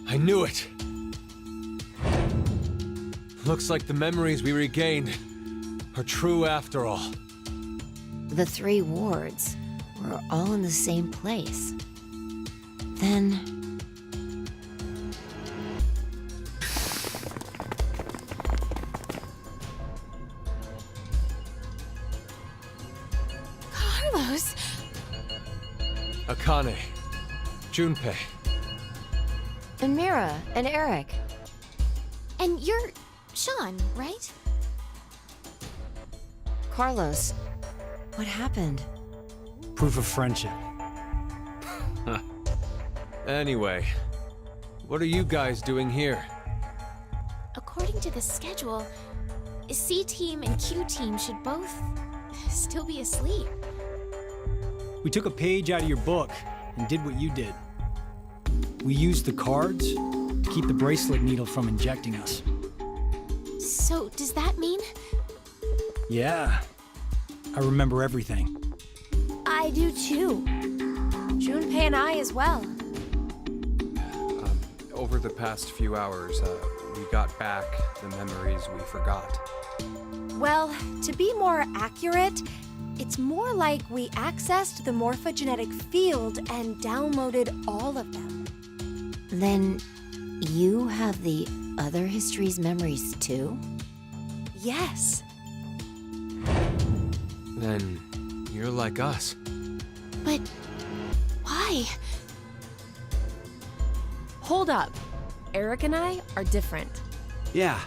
I knew it! Looks like the memories we regained are true after all. The 3 wards were all in the same place. Then... Carlos! Akane, Junpei. And Mira, and Eric. And you're Sean, right? Carlos, what happened? Proof of friendship. Anyway, what are you guys doing here? According to the schedule, C team and Q team should both still be asleep. We took a page out of your book and did what you did. We used the cards to keep the bracelet needle from injecting us. So, does that mean? Yeah. I remember everything. I do too. Junpei and I as well. Over the past few hours, we got back the memories we forgot. Well, to be more accurate, it's more like we accessed the morphogenetic field and downloaded all of them. Then you have the other history's memories too? Yes. Then you're like us. But why? Hold up. Eric and I are different. Yeah.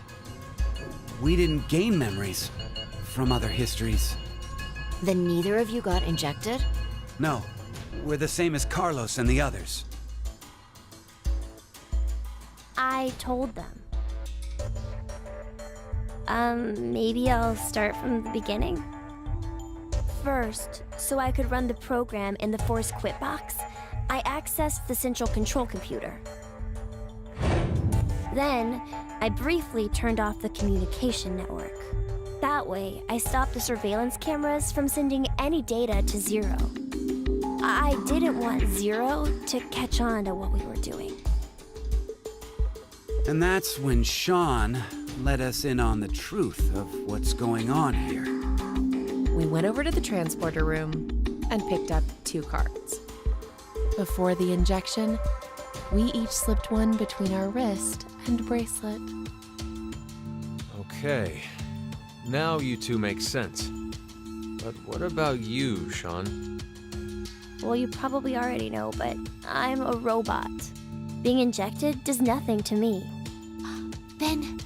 We didn't gain memories from other histories. Then neither of you got injected? No. We're the same as Carlos and the others. I told them. Maybe I'll start from the beginning? First, so I could run the program in the Force Quit box, I accessed the central control computer. Then, I briefly turned off the communication network. That way, I stopped the surveillance cameras from sending any data to Zero. I didn't want Zero to catch on to what we were doing. And that's when Sean let us in on the truth of what's going on here. We went over to the transporter room and picked up 2 cards. Before the injection, we each slipped one between our wrist and bracelet. Okay. Now you two make sense. But what about you, Sean? Well, you probably already know, but I'm a robot. Being injected does nothing to me. Then...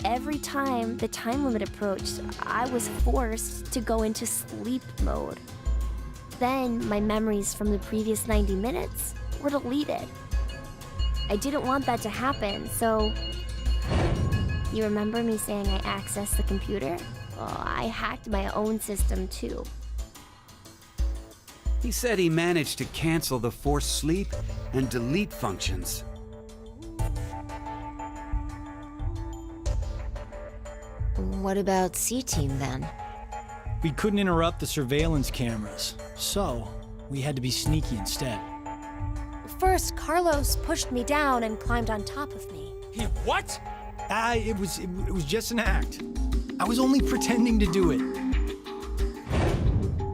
Every time the time limit approached, I was forced to go into sleep mode. Then my memories from the previous 90 minutes were deleted. I didn't want that to happen, so... You remember me saying I accessed the computer? Well, I hacked my own system too. He said he managed to cancel the force sleep and delete functions. What about C-Team then? We couldn't interrupt the surveillance cameras, so we had to be sneaky instead. First, Carlos pushed me down and climbed on top of me. He what? It was just an act. I was only pretending to do it.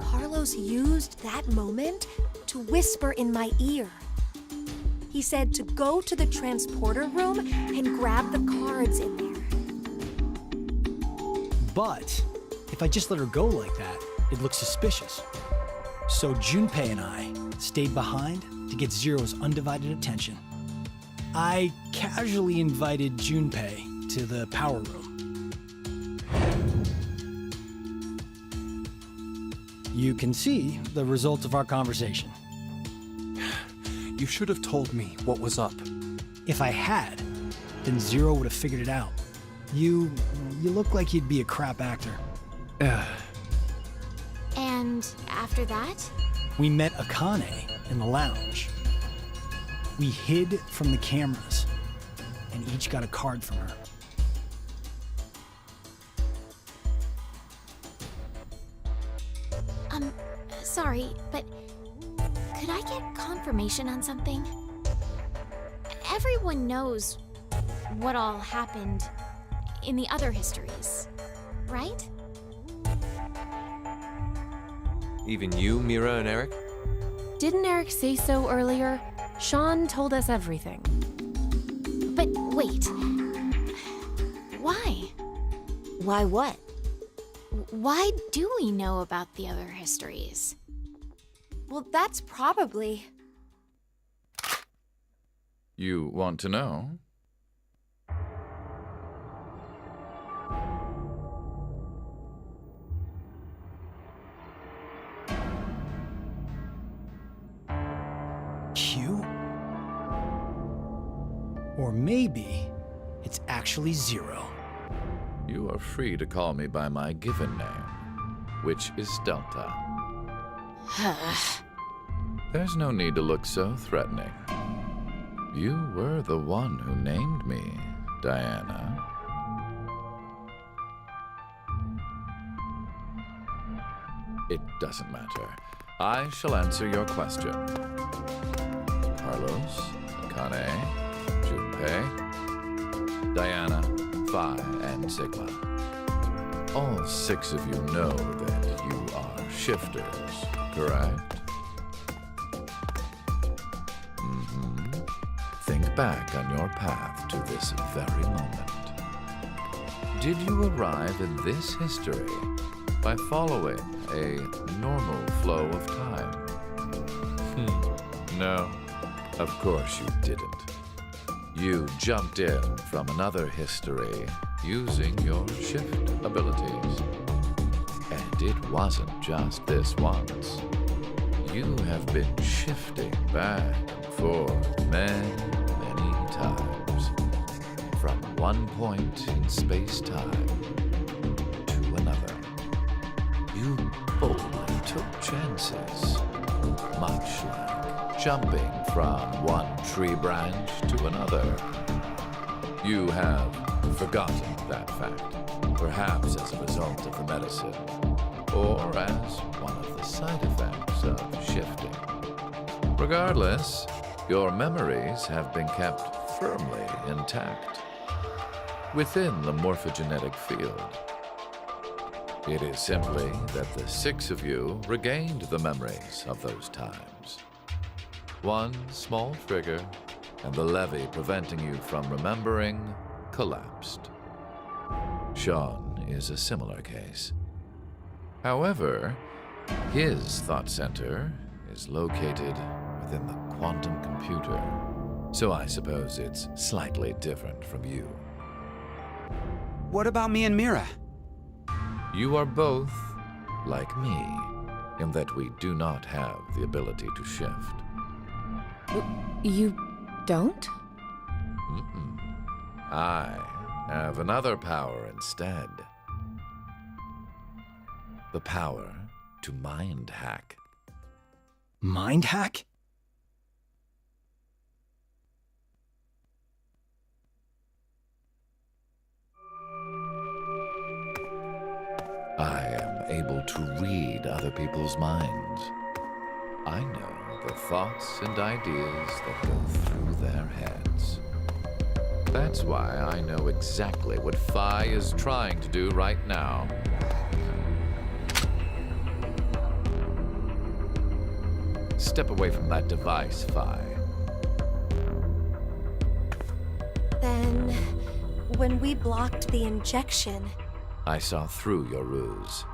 Carlos used that moment to whisper in my ear. He said to go to the transporter room and grab the cards in there. But if I just let her go like that, it looks suspicious. So Junpei and I stayed behind to get Zero's undivided attention. I casually invited Junpei to the power room. You can see the result of our conversation. You should have told me what was up. If I had, then Zero would have figured it out. You look like you'd be a crap actor. And after that? We met Akane in the lounge. We hid from the cameras, and each got a card from her. Sorry, but could I get confirmation on something? Everyone knows what all happened in the other histories, right? Even you, Mira and Eric? Didn't Eric say so earlier? Sean told us everything. But wait. Why? Why what? Why do we know about the other histories? Well, that's probably... You want to know? Q? Or maybe it's actually Zero. You are free to call me by my given name, which is Delta. There's no need to look so threatening. You were the one who named me, Diana. It doesn't matter. I shall answer your question. Carlos, Akane, Junpei, Diana, Phi, and Sigma. All 6 of you know that you are shifters, correct? Think back on your path to this very moment. Did you arrive in this history by following a normal flow of time? No, of course you didn't. You jumped in from another history using your shift abilities. And it wasn't just this once. You have been shifting back and forth many times. From one point in space-time to another. You boldly took chances, much like jumping from one tree branch to another. You have forgotten that fact, perhaps as a result of the medicine, or as one of the side effects of shifting. Regardless, your memories have been kept firmly intact within the morphogenetic field. It is simply that the 6 of you regained the memories of those times. One small trigger, and the levee preventing you from remembering collapsed. Sean is a similar case. However, his thought center is located within the quantum computer, so I suppose it's slightly different from you. What about me and Mira? You are both like me, in that we do not have the ability to shift. You don't? I have another power instead. The power to mind hack. Mind hack? I am able to read other people's minds. I know the thoughts and ideas that go through their heads. That's why I know exactly what Phi is trying to do right now. Step away from that device, Phi. Then, when we blocked the injection, I saw through your ruse.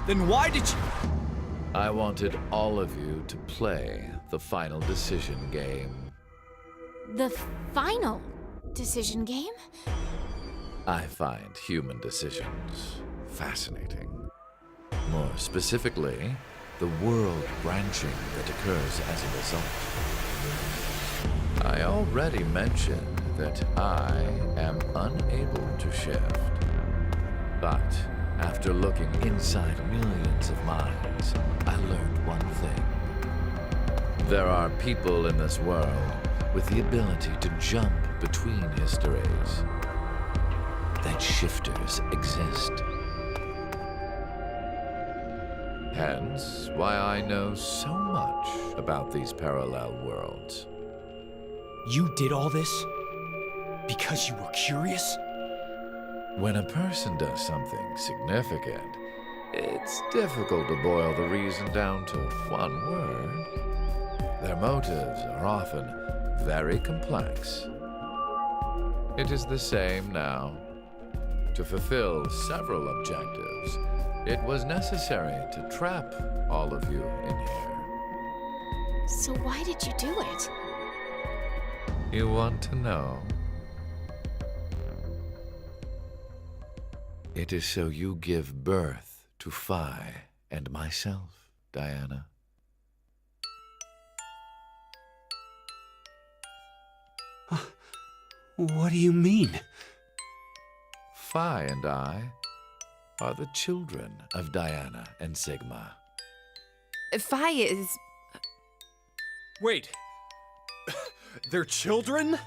Then why did you... I wanted all of you to play the final decision game. The final decision game? I find human decisions fascinating. More specifically, the world branching that occurs as a result. I already mentioned that I am unable to shift. But after looking inside millions of minds, I learned one thing. There are people in this world with the ability to jump between histories. That shifters exist. Hence, why I know so much about these parallel worlds. You did all this because you were curious? When a person does something significant, it's difficult to boil the reason down to one word. Their motives are often very complex. It is the same now. To fulfill several objectives, it was necessary to trap all of you in here. So why did you do it? You want to know? It is so you give birth to Phi and myself, Diana. What do you mean? Phi and I are the children of Diana and Sigma. Phi is... Wait. They're children?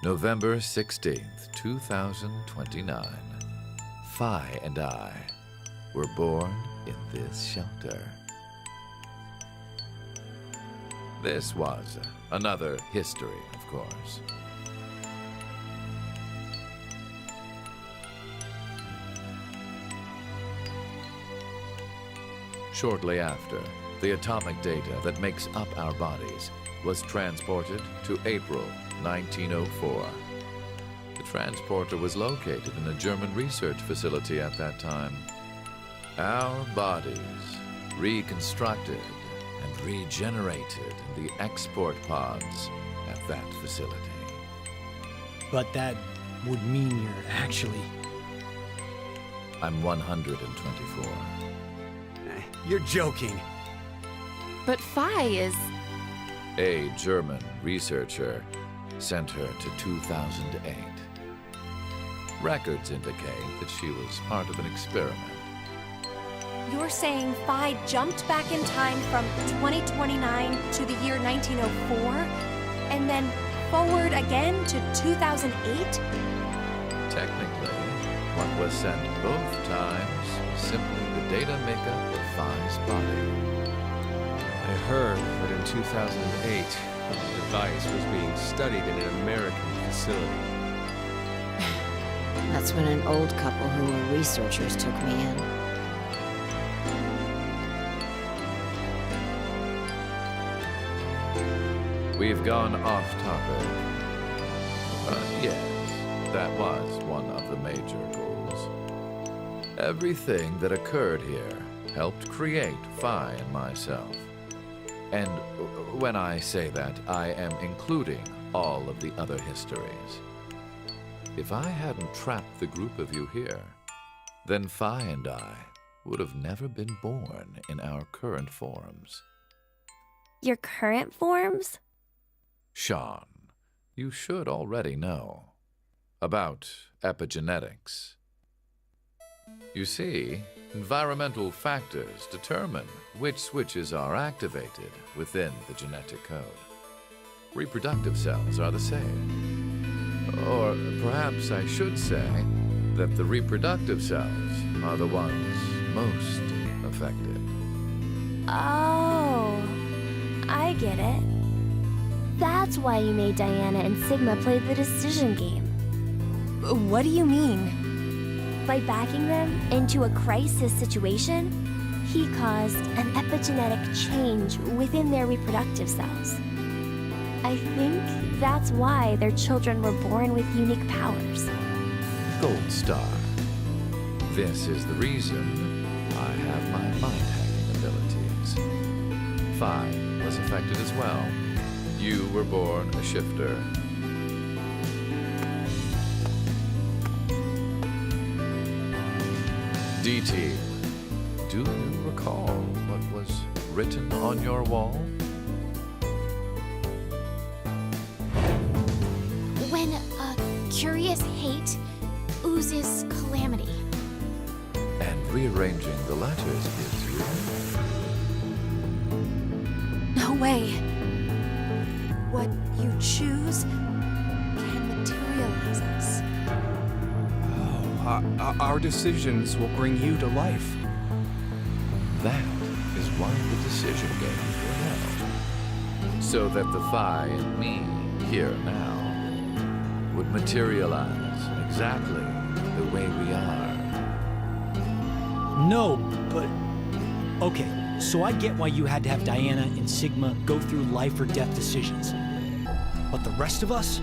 November 16th, 2029. Phi and I were born in this shelter. This was another history, of course. Shortly after, the atomic data that makes up our bodies was transported to April 1904. The transporter was located in a German research facility at that time. Our bodies reconstructed and regenerated in the export pods at that facility. But that would mean you're actually... I'm 124. You're joking. But Phi is... A German researcher sent her to 2008. Records indicate that she was part of an experiment. You're saying Phi jumped back in time from 2029 to the year 1904, and then forward again to 2008? Technically, one was sent both times, simply the data makeup of Phi's body. I heard that in 2008, the device was being studied in an American facility. That's when an old couple who were researchers took me in. We've gone off topic. Yes, that was one of the major goals. Everything that occurred here helped create Phi and myself. And when I say that, I am including all of the other histories. If I hadn't trapped the group of you here, then Phi and I would have never been born in our current forms. Your current forms? Sean, you should already know about epigenetics. You see, environmental factors determine which switches are activated within the genetic code. Reproductive cells are the same. Or perhaps I should say that the reproductive cells are the ones most affected. Oh, I get it. That's why you made Diana and Sigma play the decision game. What do you mean? By backing them into a crisis situation, he caused an epigenetic change within their reproductive cells. I think that's why their children were born with unique powers. Gold Star. This is the reason I have my mind-hacking abilities. Phi was affected as well. You were born a shifter. D-Team, do you recall what was written on your wall? When a curious hate oozes calamity. And rearranging the letters gives you... No way. What you choose can materialize us. Our decisions will bring you to life. That is why the decision games were held. So that the Phi and me, here now, would materialize exactly the way we are. No, but... Okay, so I get why you had to have Diana and Sigma go through life or death decisions. But the rest of us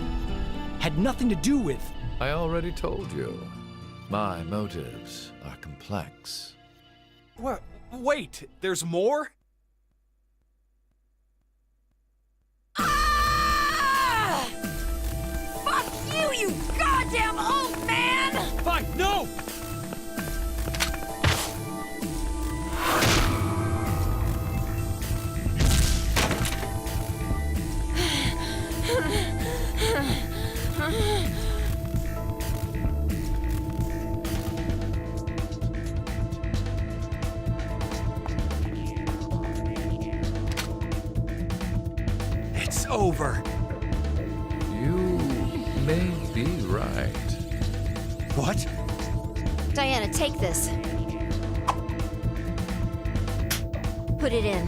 had nothing to do with... I already told you. My motives are complex. What? Wait, there's more? Ah! Fuck you, you goddamn old man! Fuck, no! It's over. You may be right. What? Diana, take this. Put it in.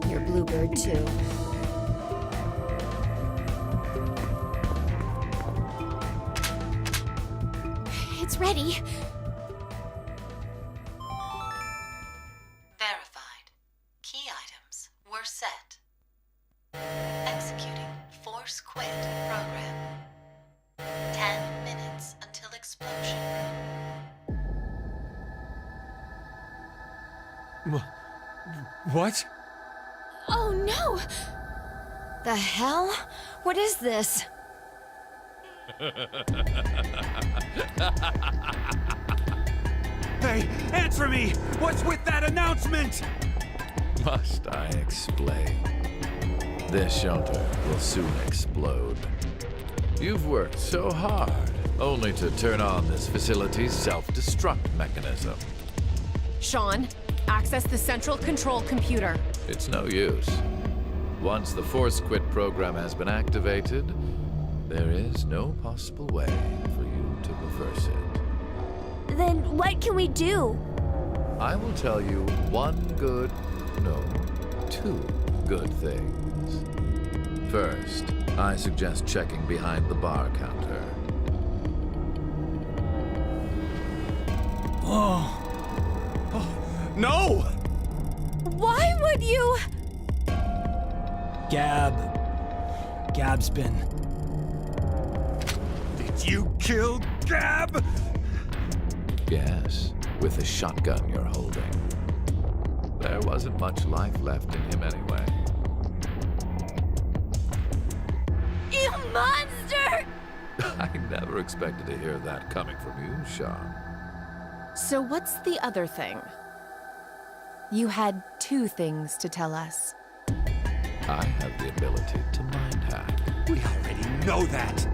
Your bluebird, too. It's ready. Verified. Key items were set. Executing force quit program. 10 minutes until explosion. What? Oh no! The hell? What is this? Hey, answer me! What's with that announcement? Must I explain? This shelter will soon explode. You've worked so hard, only to turn on this facility's self-destruct mechanism. Sean, access the central control computer. It's no use. Once the force quit program has been activated, there is no possible way for you to reverse it. Then what can we do? I will tell you two good things. First, I suggest checking behind the bar counter. No! Why would you? Gab's been... Did you kill Gab? Yes, with the shotgun you're holding. There wasn't much life left in him anyway. You monster! I never expected to hear that coming from you, Sean. So what's the other thing? You had two things to tell us. I have the ability to mind hack, We already know that.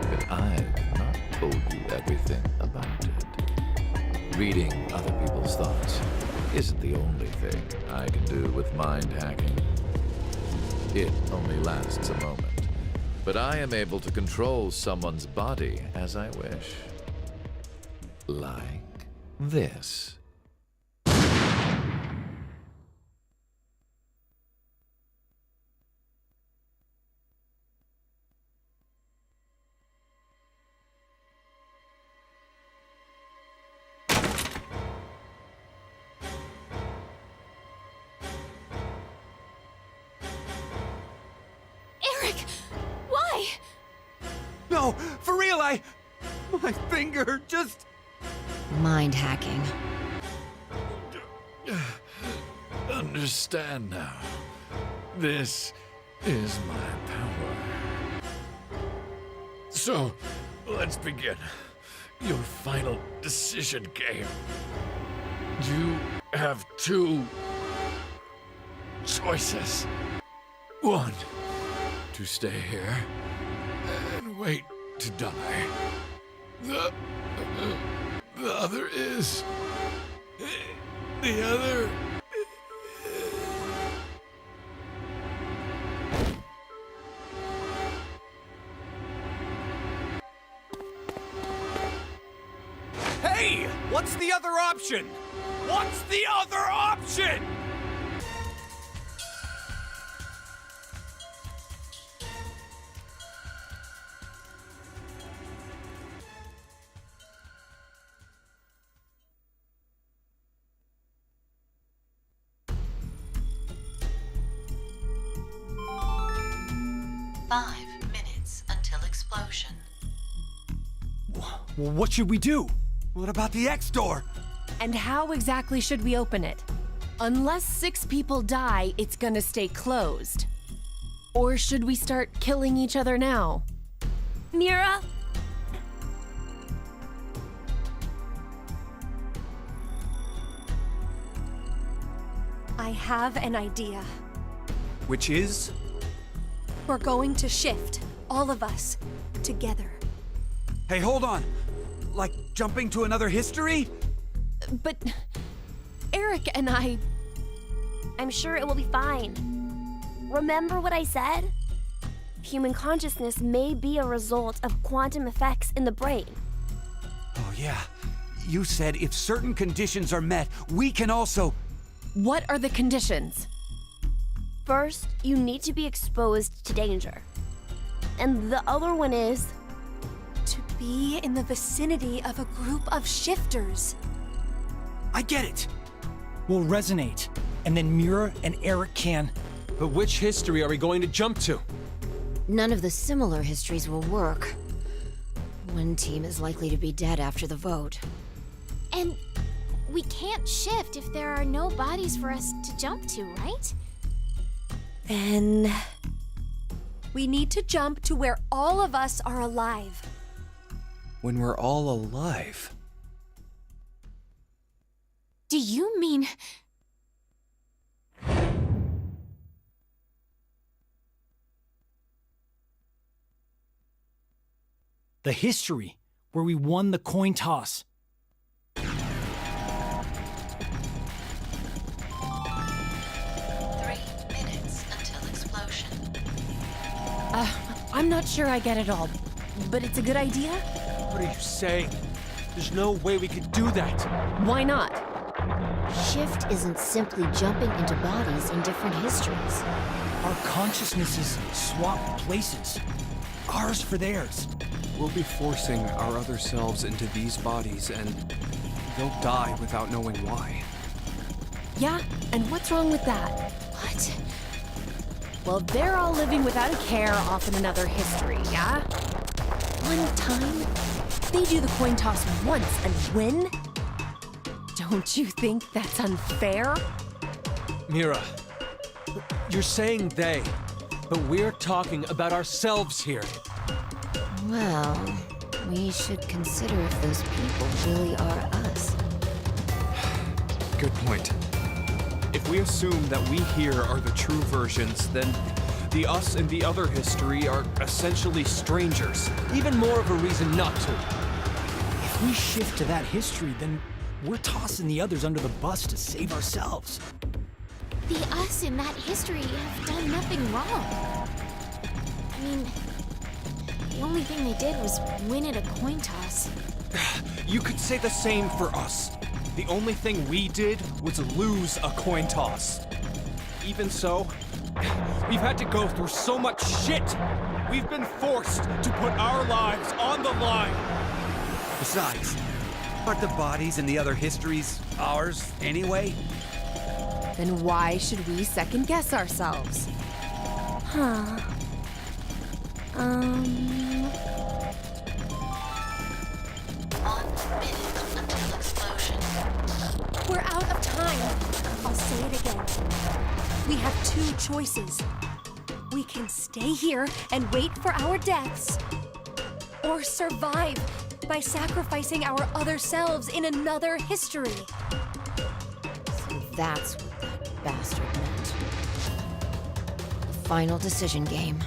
but I've not told you everything about it. Reading other people's thoughts isn't the only thing I can do with mind hacking. It only lasts a moment, but I am able to control someone's body as I wish. Like this. Eric! Why? No, for real, my finger just... Mind hacking. Understand now. This is my power. So, let's begin. Your final decision game. You have two choices. One, to stay here and wait to die. The other is... The other... Hey! What's the other option? What's the other option? Five minutes until explosion. Well, what should we do? What about the X door? And how exactly should we open it? Unless 6 people die, it's gonna stay closed. Or should we start killing each other now? Mira? I have an idea. Which is? We're going to shift, all of us, together. Hey, hold on. Like jumping to another history? But Eric and I'm sure it will be fine. Remember what I said? Human consciousness may be a result of quantum effects in the brain. Oh, yeah. You said if certain conditions are met, we can also... What are the conditions? First, you need to be exposed to danger. And the other one is... To be in the vicinity of a group of shifters. I get it. We'll resonate, and then Mira and Eric can... But which history are we going to jump to? None of the similar histories will work. One team is likely to be dead after the vote. And we can't shift if there are no bodies for us to jump to, right? Then... we need to jump to where all of us are alive. When we're all alive. Do you mean... The history, where we won the coin toss. 3 minutes until explosion. I'm not sure I get it all, but it's a good idea? What are you saying? There's no way we could do that. Why not? Shift isn't simply jumping into bodies in different histories. Our consciousnesses swap places. Ours for theirs. We'll be forcing our other selves into these bodies, and they'll die without knowing why. Yeah, and what's wrong with that? What? Well, they're all living without a care off in another history, yeah? One time, they do the coin toss once and win? Don't you think that's unfair? Mira, you're saying they, but we're talking about ourselves here. Well, we should consider if those people really are us. Good point. If we assume that we here are the true versions, then the us in the other history are essentially strangers. Even more of a reason not to. If we shift to that history, then we're tossing the others under the bus to save ourselves. The us in that history have done nothing wrong. I mean, the only thing they did was win at a coin toss. You could say the same for us. The only thing we did was lose a coin toss. Even so, we've had to go through so much shit. We've been forced to put our lives on the line. Besides, aren't the bodies in the other histories ours anyway? Then why should we second guess ourselves? Huh. 1 minute until explosion. We're out of time. I'll say it again. We have 2 choices. We We can stay here and wait for our deaths, or survive by sacrificing our other selves in another history. So that's what that bastard meant. The final decision game.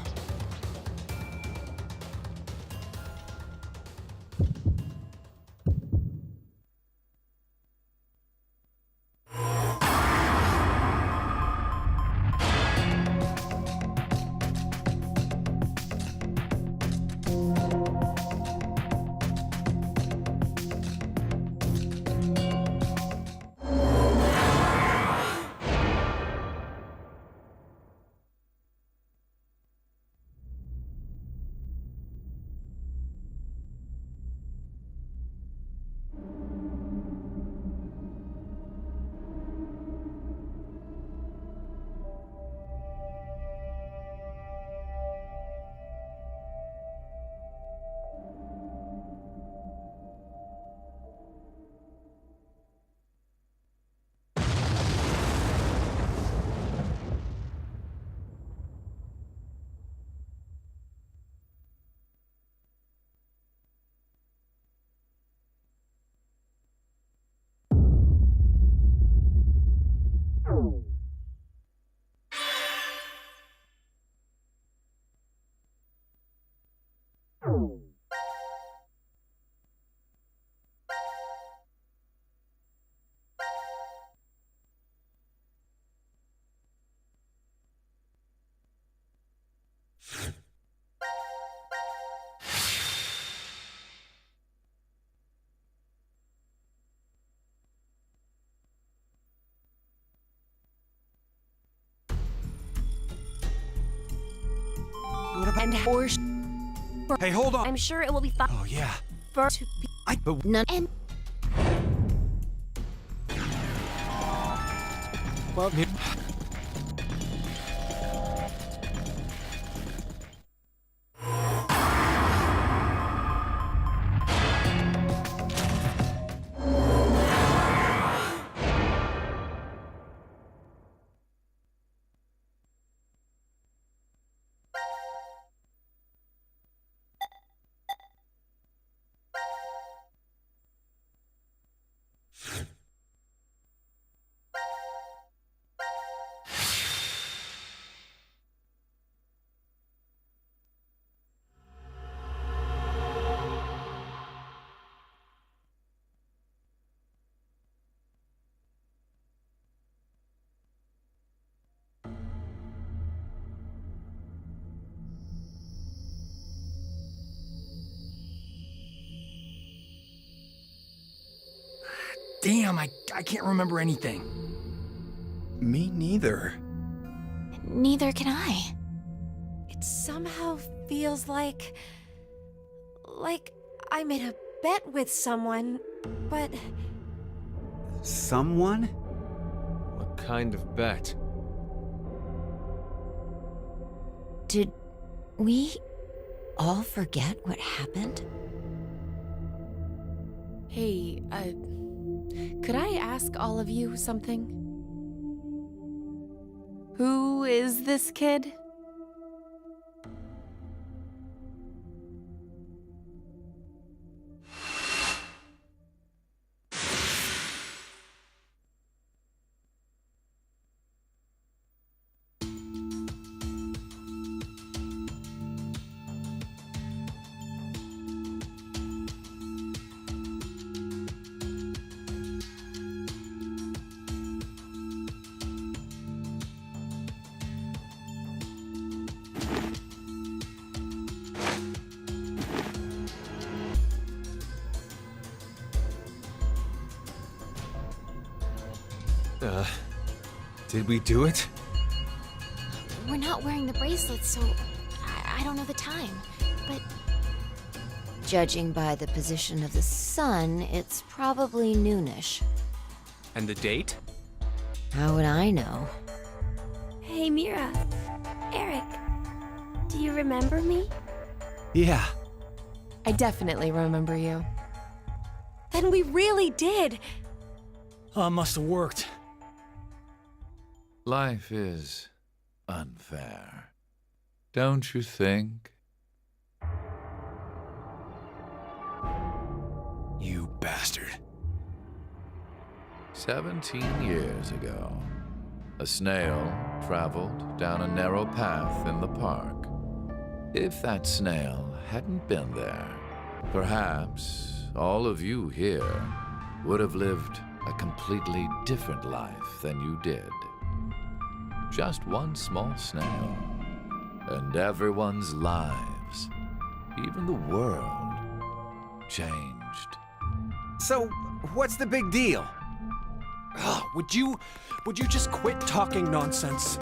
And Hey, hold on! I'm sure it will be fine. Oh, yeah. First, But None. and Well, Damn, I can't remember anything. me neither. Neither can I. it somehow feels like I made a bet with someone, but Someone? What kind of bet? did we all forget what happened? Hey, could I ask all of you something? Who is this kid? Did we do it? We're not wearing the bracelets, so I don't know the time. But Judging by the position of the sun, it's probably noonish. And the date? How would I know? hey, Mira. Eric, do you remember me? Yeah. I definitely remember you. then we really did. Must have worked. Life is unfair. don't you think? You bastard. 17 years ago, a snail traveled down a narrow path in the park. If that snail hadn't been there, perhaps all of you here would have lived a completely different life than you did. Just one small snail, and everyone's lives, even the world, changed. So, what's the big deal? Ugh, would you just quit talking nonsense?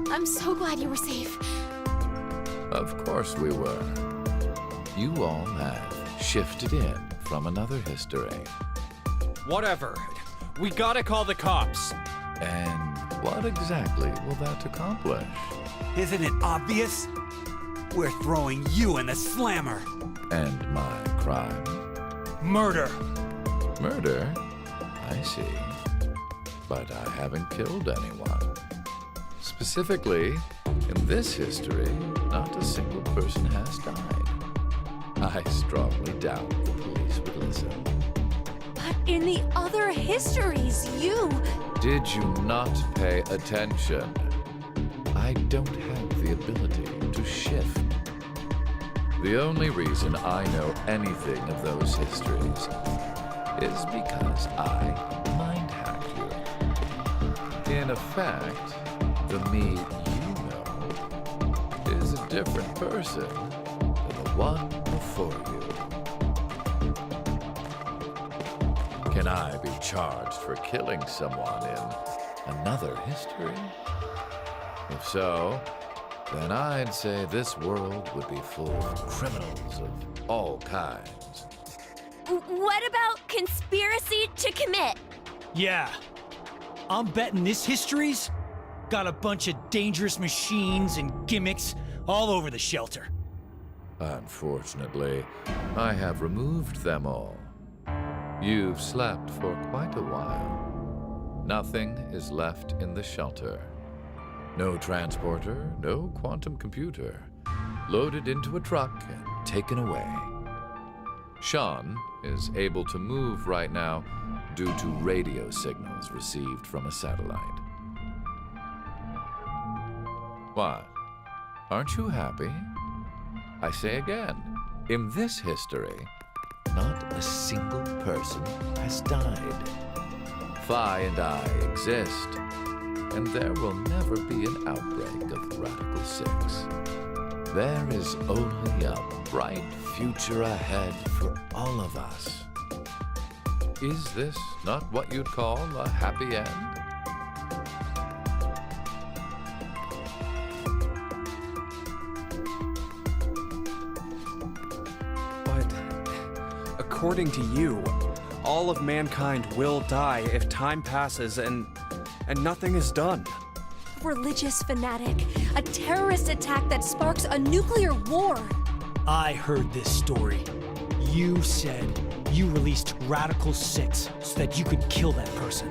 I'm so glad you were safe. Of course we were. You all have shifted in from another history. Whatever. We gotta call the cops. And what exactly will that accomplish? Isn't it obvious? We're throwing you in the slammer. And my crime? Murder. Murder? I see. But I haven't killed anyone. Specifically, in this history, not a single person has died. I strongly doubt the police would listen. But in the other histories, you... Did you not pay attention? I don't have the ability to shift. The only reason I know anything of those histories is because I mind-hack you. In effect, the me you know is a different person than the one before you. Can I be charged for killing someone in another history? If so, then I'd say this world would be full of criminals of all kinds. What about conspiracy to commit? Yeah. I'm betting this history's got a bunch of dangerous machines and gimmicks all over the shelter. Unfortunately, I have removed them all. You've slept for quite a while. Nothing is left in the shelter. No transporter, no quantum computer. Loaded into a truck and taken away. Sean is able to move right now due to radio signals received from a satellite. What? Aren't you happy? I say again, in this history, not a single person has died. Phi and I exist, and there will never be an outbreak of Radical 6. There is only a bright future ahead for all of us. Is this not what you'd call a happy end? But according to you, all of mankind will die if time passes and nothing is done. Religious fanatic, a terrorist attack that sparks a nuclear war. I heard this story. You said you released Radical 6 so that you could kill that person.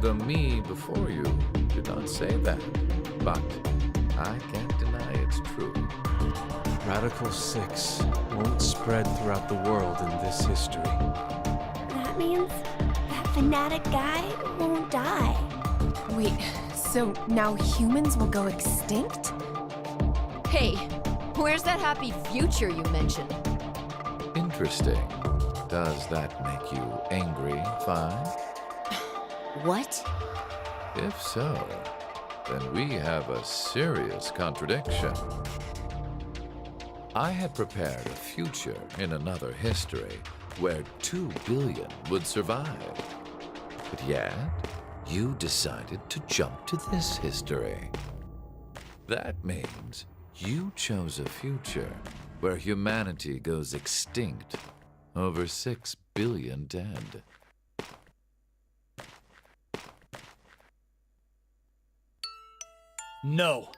The me before you did not say that, but I can't deny it's true. Radical 6 won't spread throughout the world in this history. That means that fanatic guy won't die. Wait, so now humans will go extinct? Hey, where's that happy future you mentioned? Interesting. Does that make you angry, Phi? What? If so, then we have a serious contradiction. I had prepared a future in another history where 2 billion would survive. But yet, you decided to jump to this history. That means you chose a future where humanity goes extinct, over 6 billion dead. No,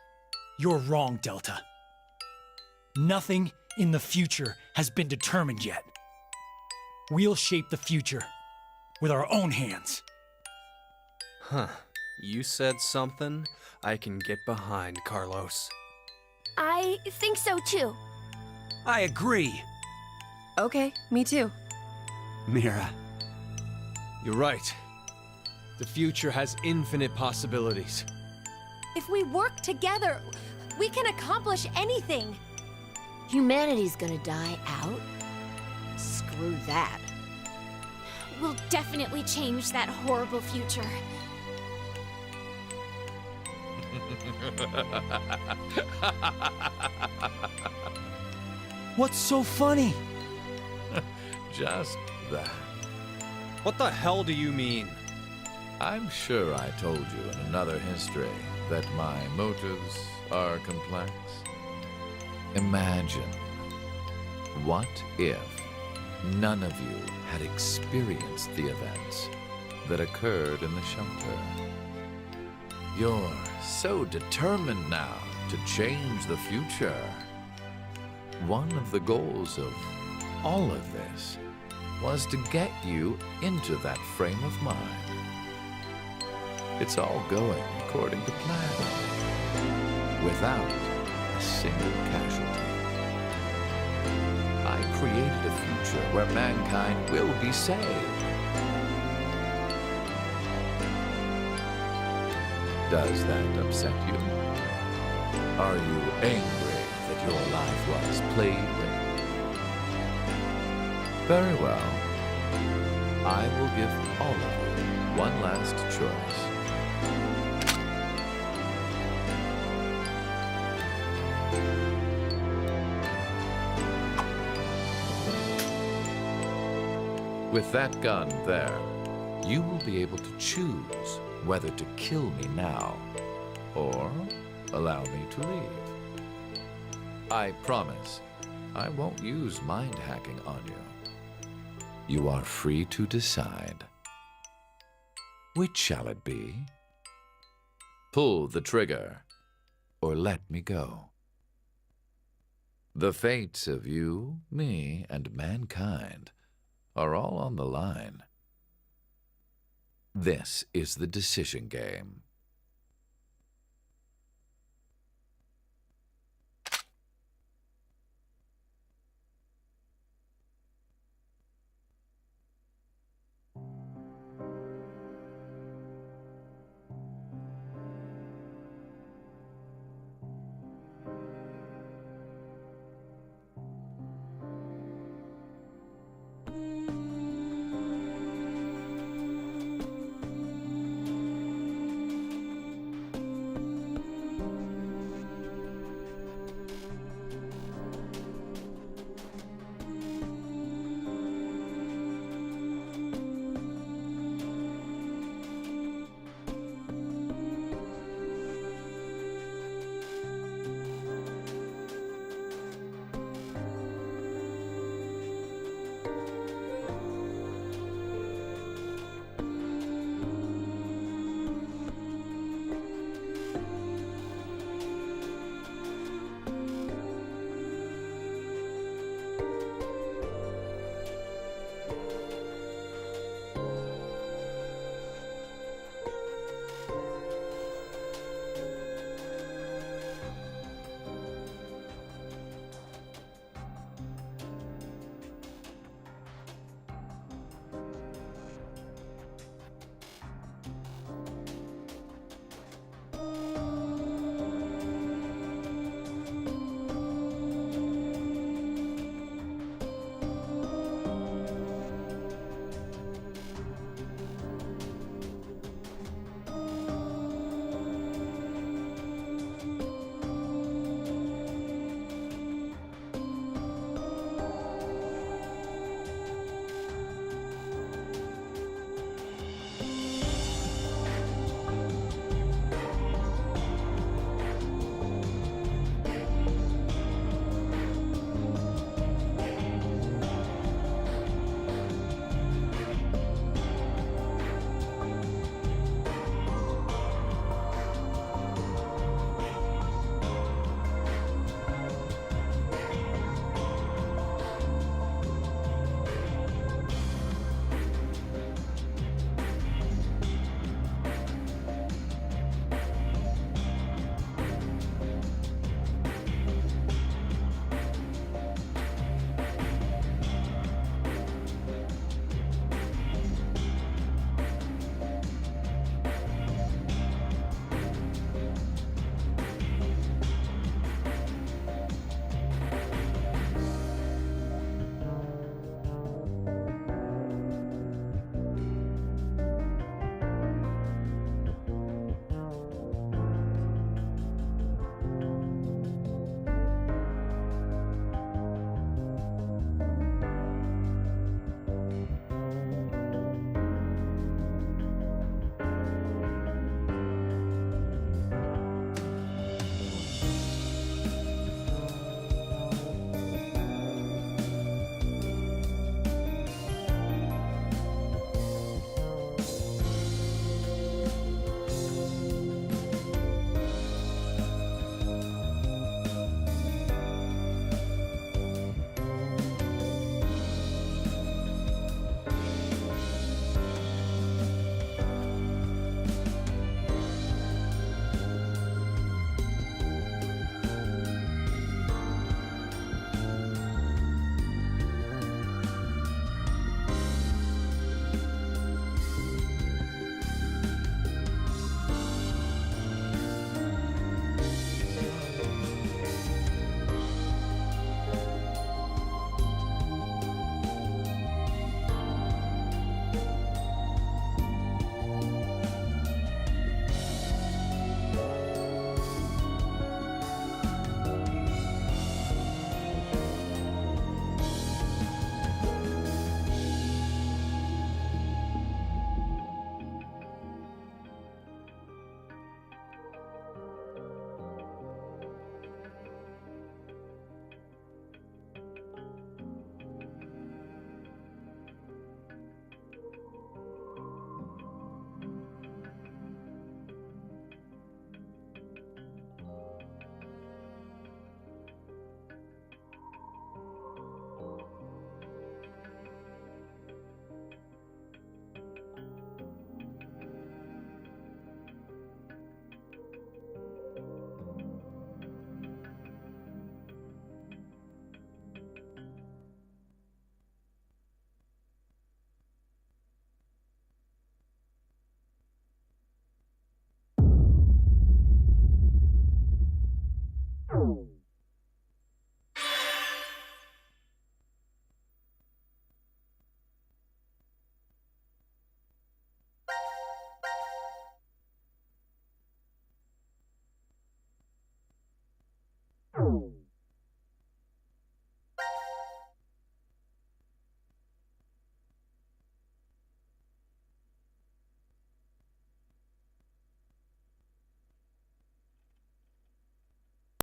you're wrong, Delta. Nothing in the future has been determined yet. We'll shape the future, with our own hands. Huh. You said something I can get behind, Carlos. I think so too. I agree. Okay, me too. Mira, You're right. The future has infinite possibilities. If we work together, we can accomplish anything. Humanity's gonna die out? Screw that. We'll definitely change that horrible future. What's so funny? Just that. What the hell do you mean? I'm sure I told you in another history that my motives are complex. Imagine, what if none of you had experienced the events that occurred in the shelter? You're so determined now to change the future. One of the goals of all of this was to get you into that frame of mind. It's all going according to plan, without a single casualty. I created a future where mankind will be saved. Does that upset you? Are you angry that your life was played with? Very well. I will give all of you one last choice. With that gun there, you will be able to choose whether to kill me now or allow me to leave. I promise I won't use mind hacking on you. You are free to decide. Which shall it be? Pull the trigger or let me go. The fates of you, me, and mankind are all on the line. This is the decision game.